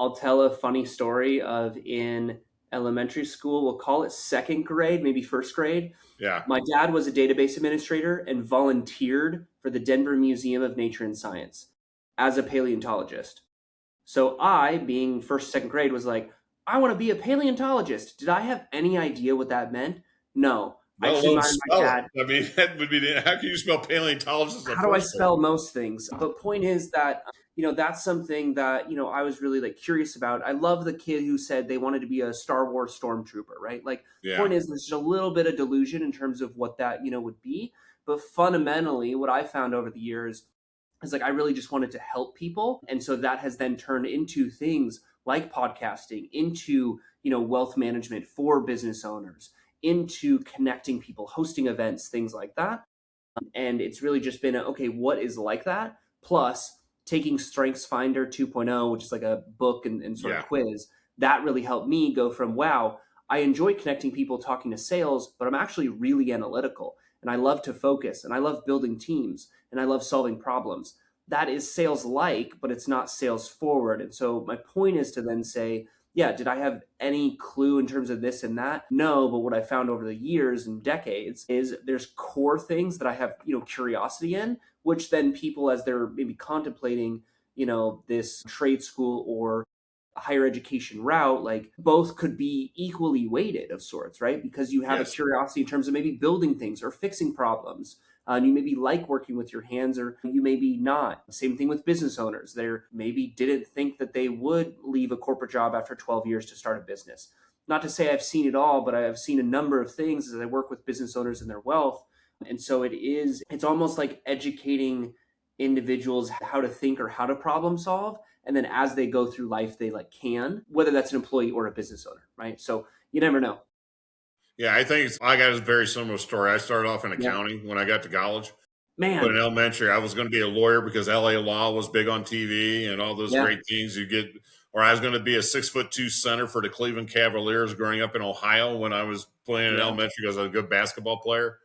I'll tell a funny story of in elementary school, we'll call it second grade, maybe first grade. Yeah. My dad was a database administrator and volunteered for the Denver Museum of Nature and Science as a paleontologist. So I, being first, second grade, was like, I want to be a paleontologist. Did I have any idea what that meant? No. I Let just alone admired my spell dad. it. I mean, that would be how can you spell paleontologist as a How do I first one? spell most things? But point is that, that's something that, I was really like curious about. I love the kid who said they wanted to be a Star Wars stormtrooper, right? Like, Yeah. point is there's just a little bit of delusion in terms of what that, would be. But fundamentally, what I found over the years is like I really just wanted to help people. And so that has then turned into things like podcasting, into, wealth management for business owners, into connecting people, hosting events, things like that. And it's really just been okay, what is like that? Plus taking Strengths Finder 2.0, which is like a book and sort of Yeah. quiz, that really helped me go from, wow, I enjoy connecting people, talking to sales, but I'm actually really analytical and I love to focus and I love building teams and I love solving problems. That is sales like, but it's not sales forward. And so my point is to then say, yeah, did I have any clue in terms of this and that? No, but what I found over the years and decades is there's core things that I have, curiosity in, which then people, as they're maybe contemplating, this trade school or higher education route, like both could be equally weighted of sorts, right? Because you have a Yes. curiosity in terms of maybe building things or fixing problems. And you maybe like working with your hands, or you maybe not. Same thing with business owners. They maybe didn't think that they would leave a corporate job after 12 years to start a business. Not to say I've seen it all, but I have seen a number of things as I work with business owners and their wealth. And so it's almost like educating individuals how to think or how to problem solve. And then as they go through life, they like can, whether that's an employee or a business owner, right? So you never know. Yeah. I got a very similar story. I started off in Yeah. accounting when I got to college. But in Man. elementary, I was going to be a lawyer because LA Law was big on TV and all those Yeah. great things you get. Or I was going to be a 6'2" center for the Cleveland Cavaliers growing up in Ohio when I was playing in Yeah. elementary because I was a good basketball player.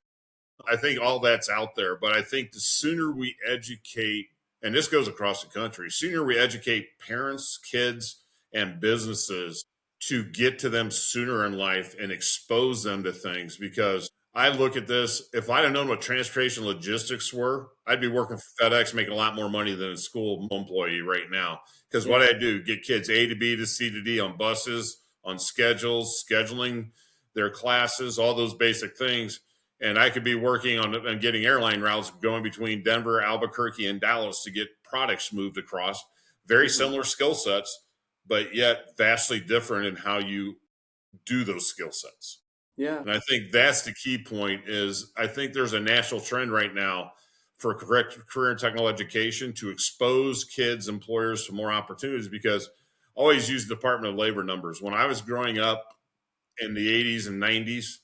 I think all that's out there, but I think the sooner we educate, and this goes across the country, sooner we educate parents, kids, and businesses to get to them sooner in life and expose them to things. Because I look at this, if I'd have known what transportation logistics were, I'd be working for FedEx making a lot more money than a school employee right now. Because what Yeah. I do, get kids A to B to C to D on buses, on schedules, scheduling their classes, all those basic things, and I could be working on getting airline routes going between Denver, Albuquerque, and Dallas to get products moved across. Very Mhm. similar skill sets, but yet vastly different in how you do those skill sets. Yeah. And I think that's the key point is I think there's a national trend right now for correct career and technical education to expose kids, employers to more opportunities because I always use the Department of Labor numbers. When I was growing up in the 80s and 90s,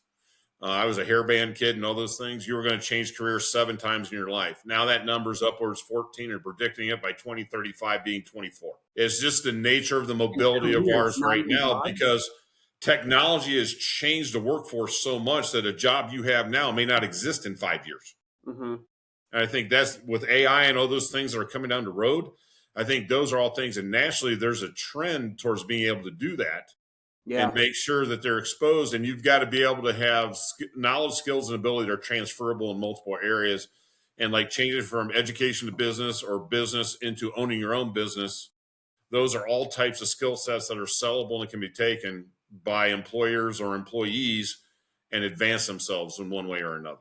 I was a hairband kid and all those things. You were going to change careers 7 times in your life. Now that number's upwards 14 and predicting it by 2035 being 24. It's just the nature of the And mobility of careers, ours not right even now jobs. because technology has changed the workforce so much that a job you have now may not exist in 5 years. Hmm. And I think that's with AI and all those things that are coming down the road. I think those are all things. And nationally, there's a trend towards being able to do that and Yeah. make sure that they're exposed. And you've got to be able to have knowledge, skills, and ability that are transferable in multiple areas. And like changing from education to business or business into owning your own business, those are all types of skill sets that are sellable and can be taken by employers or employees and advance themselves in one way or another.